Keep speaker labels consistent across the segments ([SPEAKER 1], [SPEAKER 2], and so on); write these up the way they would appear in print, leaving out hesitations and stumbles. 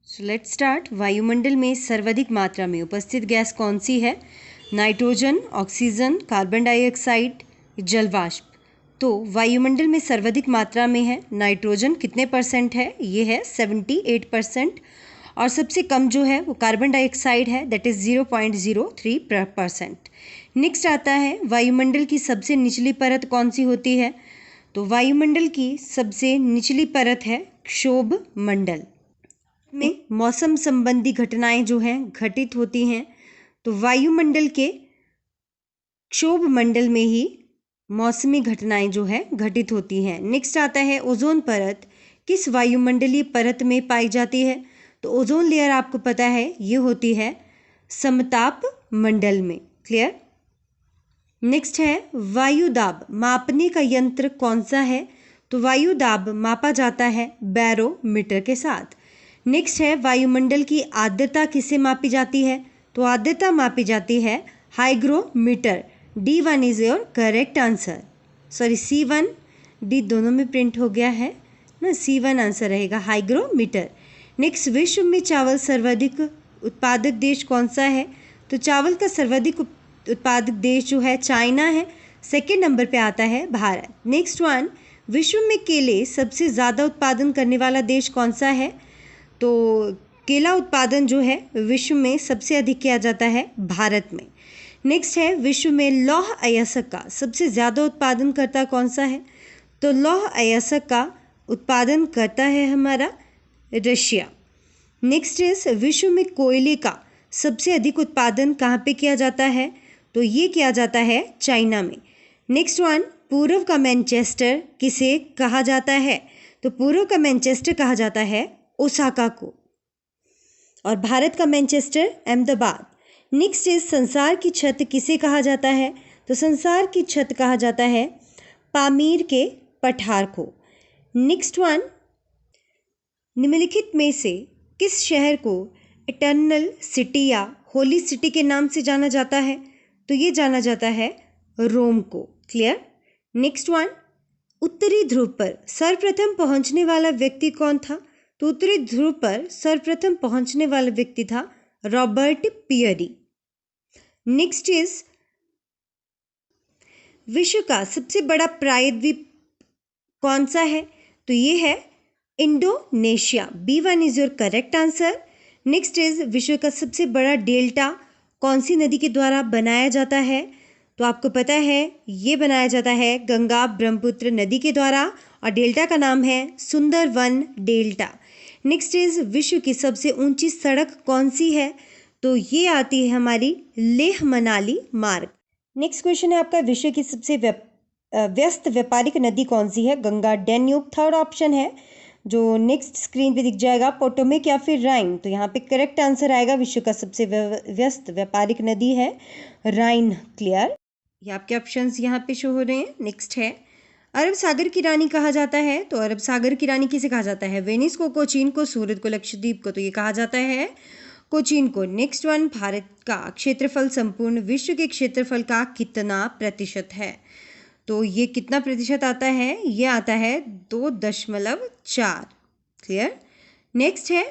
[SPEAKER 1] So let's start. वायुमंडल में सर्वाधिक मात्रा में उपस्थित गैस कौन सी है? नाइट्रोजन, ऑक्सीजन, कार्बन डाइऑक्साइड, जलवाष्प। तो वायुमंडल में सर्वाधिक मात्रा में है नाइट्रोजन, कितने परसेंट है? ये है 78%। और सबसे कम जो है वो कार्बन डाइऑक्साइड है, दैट इज़ 0.03%। नेक्स्ट आता है वायुमंडल की सबसे निचली परत कौन सी होती है? तो वायुमंडल की सबसे निचली परत है क्षोभ मंडल। में मौसम संबंधी घटनाएं जो हैं घटित होती हैं, तो वायुमंडल के क्षोभ मंडल में ही मौसमी घटनाएं जो है घटित होती हैं। नेक्स्ट आता है ओजोन परत, किस वायुमंडलीय परत में पाई जाती है? तो ओजोन लेयर आपको पता है ये होती है समताप मंडल में। क्लियर? नेक्स्ट है वायु दाब मापने का यंत्र कौन सा है? तो वायु दाब मापा जाता है बैरोमीटर के साथ। नेक्स्ट है वायुमंडल की आर्द्रता किससे मापी जाती है? तो आर्द्रता मापी जाती है hygrometer. D1 is your correct answer. Sorry, C1 D दोनों में प्रिंट हो गया है ना, C1 आंसर रहेगा हाइग्रोमीटर। नेक्स्ट, विश्व में चावल सर्वाधिक उत्पादक देश कौन सा है? तो चावल का सर्वाधिक उत्पादक देश जो है चाइना है। सेकेंड नंबर पे आता है भारत। नेक्स्ट वन, विश्व में केले सबसे ज़्यादा उत्पादन करने वाला देश कौन सा है? तो केला उत्पादन जो है विश्व में सबसे अधिक किया जाता है भारत में। नेक्स्ट है विश्व में लौह अयस्क का सबसे ज़्यादा उत्पादन करता कौन सा है? तो लौह अयस्क का उत्पादन करता है हमारा रशिया। नेक्स्ट इज विश्व में कोयले का सबसे अधिक उत्पादन कहाँ पे किया जाता है? तो ये किया जाता है चाइना में। नेक्स्ट वन, पूर्व का मैनचेस्टर किसे कहा जाता है? तो पूर्व का मैनचेस्टर कहा जाता है ओसाका को, और भारत का मैनचेस्टर अहमदाबाद। नेक्स्ट इज संसार की छत किसे कहा जाता है? तो संसार की छत कहा जाता है पामीर के पठार को। नेक्स्ट वन, निम्नलिखित में से किस शहर को इटर्नल सिटी या होली सिटी के नाम से जाना जाता है? तो ये जाना जाता है रोम को। क्लियर? नेक्स्ट वन, उत्तरी ध्रुव पर सर्वप्रथम पहुंचने वाला व्यक्ति कौन था? तो उत्तरी ध्रुव पर सर्वप्रथम पहुंचने वाला व्यक्ति था रॉबर्ट पियरी। नेक्स्ट इज विश्व का सबसे बड़ा प्रायद्वीप कौन सा है? तो ये है Indonesia. B1 is your correct answer. Next is विश्व का सबसे बड़ा डेल्टा कौन सी नदी के द्वारा बनाया जाता है? तो आपको पता है ये बनाया जाता है गंगा ब्रह्मपुत्र नदी के द्वारा, और डेल्टा का नाम है सुंदरवन डेल्टा। नेक्स्ट इज विश्व की सबसे ऊंची सड़क कौन सी है? तो ये आती है हमारी लेह मनाली मार्ग। नेक्स्ट क्वेश्चन है आपका, विश्व की सबसे व्यस्त व्यापारिक नदी कौन सी है? गंगा, डैन्यूब। थर्ड ऑप्शन है जो नेक्स्ट स्क्रीन पे दिख जाएगा, पोटोमेक या फिर राइन। तो यहाँ पे करेक्ट आंसर आएगा, विश्व का सबसे व्यस्त व्यापारिक नदी है राइन। क्लियर? ये आपके ऑप्शंस यहाँ पे शो हो रहे हैं। नेक्स्ट है अरब सागर की रानी कहा जाता है। तो अरब सागर की रानी किसे कहा जाता है? वेनिस को, कोचीन को, सूरत को, लक्षद्वीप को। तो ये कहा जाता है कोचीन को। नेक्स्ट वन, भारत का क्षेत्रफल संपूर्ण विश्व के क्षेत्रफल का कितना प्रतिशत है? तो ये कितना प्रतिशत आता है? ये आता है 2.4। क्लियर? नेक्स्ट है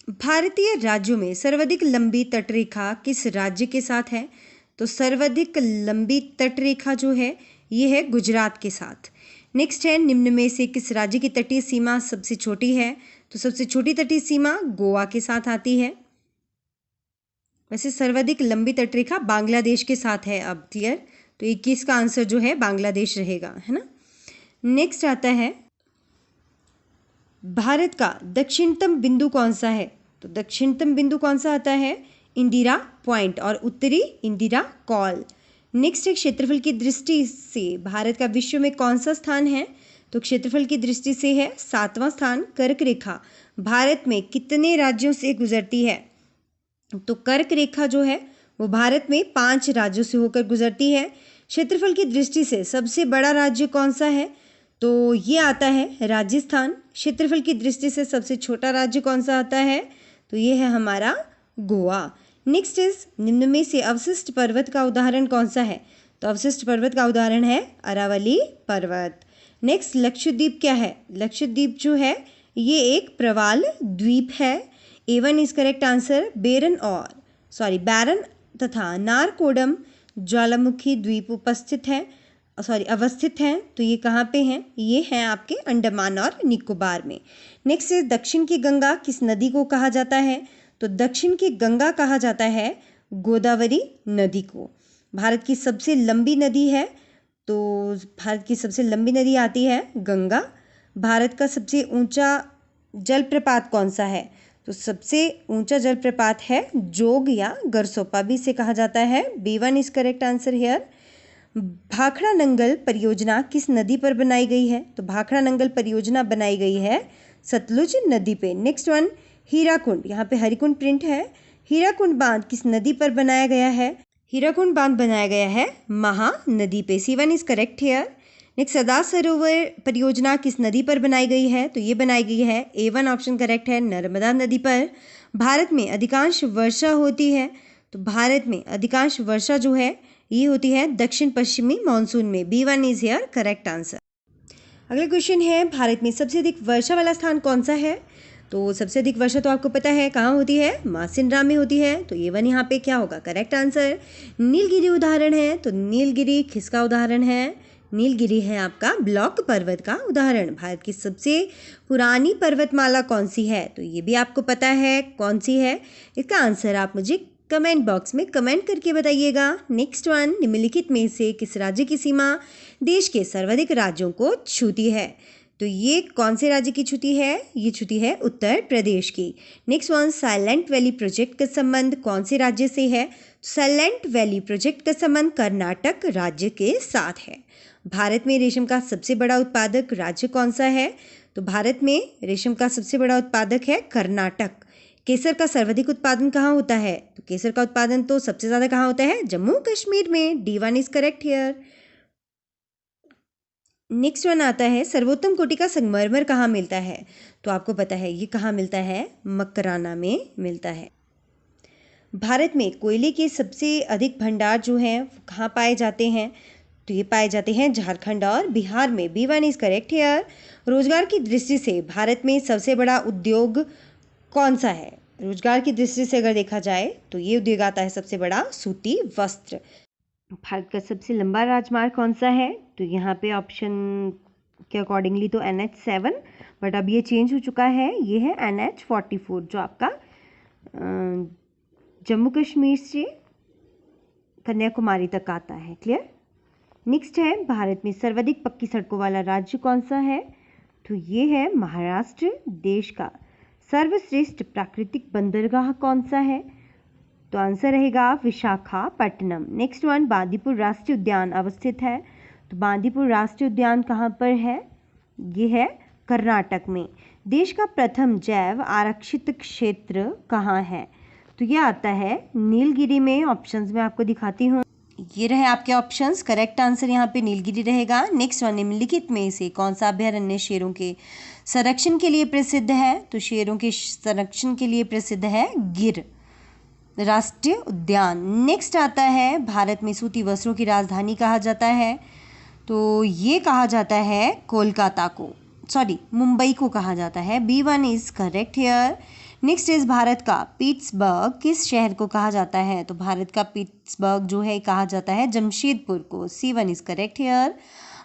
[SPEAKER 1] भारतीय राज्यों में सर्वाधिक लंबी तटरेखा किस राज्य के साथ है? तो सर्वाधिक लंबी तटरेखा जो है ये है गुजरात के साथ। नेक्स्ट है निम्न में से किस राज्य की तटीय सीमा सबसे छोटी है? तो सबसे छोटी तटीय सीमा गोवा के साथ आती है। वैसे सर्वाधिक लंबी तटरेखा बांग्लादेश के साथ है अब। क्लियर? तो 21 का आंसर जो है बांग्लादेश रहेगा, है ना। नेक्स्ट आता है भारत का दक्षिणतम बिंदु कौन सा है? तो दक्षिणतम बिंदु कौन सा आता है? इंदिरा पॉइंट, और उत्तरी इंदिरा कॉल। नेक्स्ट है क्षेत्रफल की दृष्टि से भारत का विश्व में कौन सा स्थान है? तो क्षेत्रफल की दृष्टि से है 7वां स्थान। कर्क रेखा भारत में कितने राज्यों से गुजरती है? तो कर्क रेखा जो है वो भारत में 5 राज्यों से होकर गुजरती है। क्षेत्रफल की दृष्टि से सबसे बड़ा राज्य कौन सा है? तो ये आता है राजस्थान। क्षेत्रफल की दृष्टि से सबसे छोटा राज्य कौन सा आता है? तो ये है हमारा गोवा। नेक्स्ट इज निम्न में से अवशिष्ट पर्वत का उदाहरण कौन सा है? तो अवशिष्ट पर्वत का उदाहरण है अरावली पर्वत। नेक्स्ट, लक्षद्वीप क्या है? लक्षद्वीप जो है ये एक प्रवाल द्वीप है। A1 is correct answer. बैरन तथा नारकोडम ज्वालामुखी द्वीप अवस्थित हैं। तो ये कहाँ पे हैं? ये हैं आपके अंडमान और निकोबार में। नेक्स्ट इज दक्षिण की गंगा किस नदी को कहा जाता है? तो दक्षिण की गंगा कहा जाता है गोदावरी नदी को। भारत की सबसे लंबी नदी है, तो भारत की सबसे लंबी नदी आती है गंगा। भारत का सबसे ऊंचा जलप्रपात कौन सा है? तो सबसे ऊंचा जलप्रपात है जोग या गरसोपा भी इसे कहा जाता है। B1 is correct answer here. Bhakra Nangal परियोजना किस नदी पर बनाई गई है? तो भाखड़ा नंगल परियोजना बनाई गई है सतलुज नदी पे। नेक्स्ट वन, हीराकुंड, यहाँ पे हरिकुंड प्रिंट है। हीराकुंड बांध किस नदी पर बनाया गया है? हीराकुंड बांध बनाया गया है महानदी पे। C1 is correct here. Next, Sardar Sarovar परियोजना किस नदी पर बनाई गई है? तो ये बनाई गई है A1 ऑप्शन करेक्ट है, नर्मदा नदी पर। भारत में अधिकांश वर्षा होती है, तो भारत में अधिकांश वर्षा जो है ये होती है दक्षिण पश्चिमी मानसून में। B1 is here correct answer. अगला क्वेश्चन है, भारत में सबसे अधिक वर्षा वाला स्थान कौन सा है? तो सबसे अधिक वर्षा तो आपको पता है कहाँ होती है? मासिनराम में होती है। तो A1 यहाँ पे क्या होगा? Correct answer. नीलगिरी उदाहरण है, तो नीलगिरी किसका उदाहरण है? नीलगिरी है आपका ब्लॉक पर्वत का उदाहरण। भारत की सबसे पुरानी पर्वतमाला कौन सी है? तो ये भी आपको पता है कौन सी है। इसका आंसर आप मुझे कमेंट बॉक्स में कमेंट करके बताइएगा। नेक्स्ट वन, निम्नलिखित में से किस राज्य की सीमा देश के सर्वाधिक राज्यों को छूती है? तो ये कौन से राज्य की छूती है? ये छूती है उत्तर प्रदेश की। Next one, silent valley project का संबंध कौन से राज्य से है? साइलेंट वैली प्रोजेक्ट का संबंध कर्नाटक राज्य के साथ है। भारत में रेशम का सबसे बड़ा उत्पादक राज्य कौन सा है? तो भारत में रेशम का सबसे बड़ा उत्पादक है कर्नाटक। केसर का सर्वाधिक उत्पादन कहाँ होता है? तो केसर का उत्पादन तो सबसे ज़्यादा कहाँ होता है? जम्मू कश्मीर में। D1 is correct here. Next one आता है, सर्वोत्तम कोटि का संगमरमर कहाँ मिलता है? तो आपको पता है ये कहाँ मिलता है? मकराना में मिलता है। भारत में कोयले के सबसे अधिक भंडार जो हैं कहाँ पाए जाते हैं? तो ये पाए जाते हैं झारखंड और बिहार में। B1 is correct here. रोजगार की दृष्टि से भारत में सबसे बड़ा उद्योग कौन सा है? रोजगार की दृष्टि से अगर देखा जाए तो ये उद्योग आता है सबसे बड़ा सूती वस्त्र। भारत का सबसे लंबा राजमार्ग कौन सा है? तो यहाँ पे ऑप्शन के अकॉर्डिंगली तो NH7, बट अब ये चेंज हो चुका है, ये है NH44 जो आपका जम्मू कश्मीर से कन्याकुमारी तक आता है। क्लियर। नेक्स्ट है, भारत में सर्वाधिक पक्की सड़कों वाला राज्य कौन सा है? तो ये है महाराष्ट्र। देश का सर्वश्रेष्ठ प्राकृतिक बंदरगाह कौन सा है? तो आंसर रहेगा विशाखापट्टनम। नेक्स्ट वन, बांदीपुर राष्ट्रीय उद्यान अवस्थित है। तो बांदीपुर राष्ट्रीय उद्यान कहाँ पर है? ये है कर्नाटक में। देश का प्रथम जैव आरक्षित क्षेत्र कहाँ है? तो ये आता है नीलगिरी में। ऑप्शंस में आपको दिखाती हूँ, ये रहे आपके ऑप्शंस। करेक्ट आंसर यहाँ पे नीलगिरी रहेगा। नेक्स्ट वन, निम्नलिखित में से कौन सा अभयारण्य शेरों के संरक्षण के लिए प्रसिद्ध है? तो शेरों के संरक्षण के लिए प्रसिद्ध है गिर राष्ट्रीय उद्यान। नेक्स्ट आता है, भारत में सूती वस्त्रों की राजधानी कहा जाता है। तो ये कहा जाता है मुंबई को कहा जाता है। B1 is correct here. Next is, Bharat का पिट्सबर्ग किस शहर को कहा जाता है? तो भारत का पिट्सबर्ग जो है कहा जाता है जमशेदपुर को। C1 is correct here.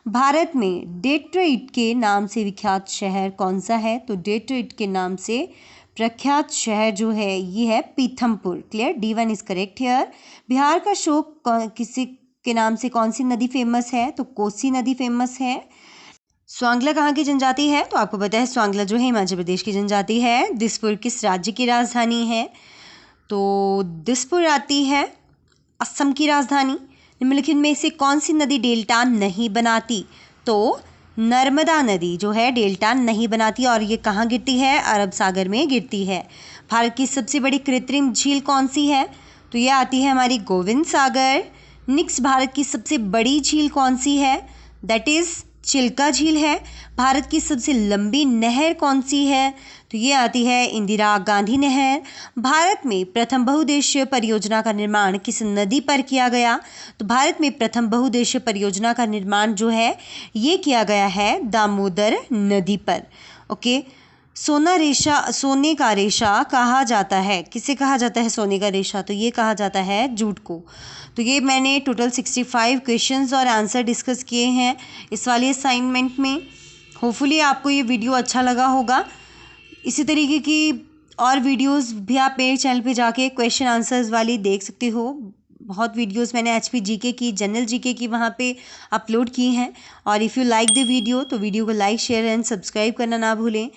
[SPEAKER 1] Bharat में डेट्रॉइट के नाम से विख्यात शहर कौन सा है? तो डेट्रॉइट के नाम से प्रख्यात शहर जो है ये है Pithampur. Clear. D1 is correct here. Bihar का शोक किसी के नाम से कौन सी नदी फेमस है? तो कोसी नदी फेमस है। स्वांगला कहाँ की जनजाति है? तो आपको पता है स्वांगला जो है हिमाचल प्रदेश की जनजाति है। दिसपुर किस राज्य की राजधानी है? तो दिसपुर आती है असम की राजधानी। निम्नलिखित में से कौन सी नदी डेल्टा नहीं बनाती? तो नर्मदा नदी जो है डेल्टा नहीं बनाती, और ये कहाँ गिरती है? अरब सागर में गिरती है। भारत की सबसे बड़ी कृत्रिम झील कौन सी है? तो ये आती है हमारी गोविंद सागर। नेक्स्ट, भारत की सबसे बड़ी झील कौन सी है? दैट इज चिल्का झील है। भारत की सबसे लंबी नहर कौन सी है? तो ये आती है इंदिरा गांधी नहर। भारत में प्रथम बहुउद्देशीय परियोजना का निर्माण किस नदी पर किया गया? तो भारत में प्रथम बहुउद्देशीय परियोजना का निर्माण जो है ये किया गया है दामोदर नदी पर। ओके, सोने का रेशा कहा जाता है, किसे कहा जाता है सोने का रेशा? तो ये कहा जाता है जूट को। तो ये मैंने टोटल 65 क्वेश्चंस और आंसर डिस्कस किए हैं इस वाले असाइनमेंट में। होपफुली आपको ये वीडियो अच्छा लगा होगा। इसी तरीके की और वीडियोस भी आप मेरे चैनल पे जाके क्वेश्चन आंसर्स वाली देख सकते हो। बहुत वीडियोस मैंने एचपी जीके की, जनरल जीके की वहाँ पे अपलोड की हैं। और if you like the video तो वीडियो को लाइक, शेयर एंड सब्सक्राइब करना ना भूलें।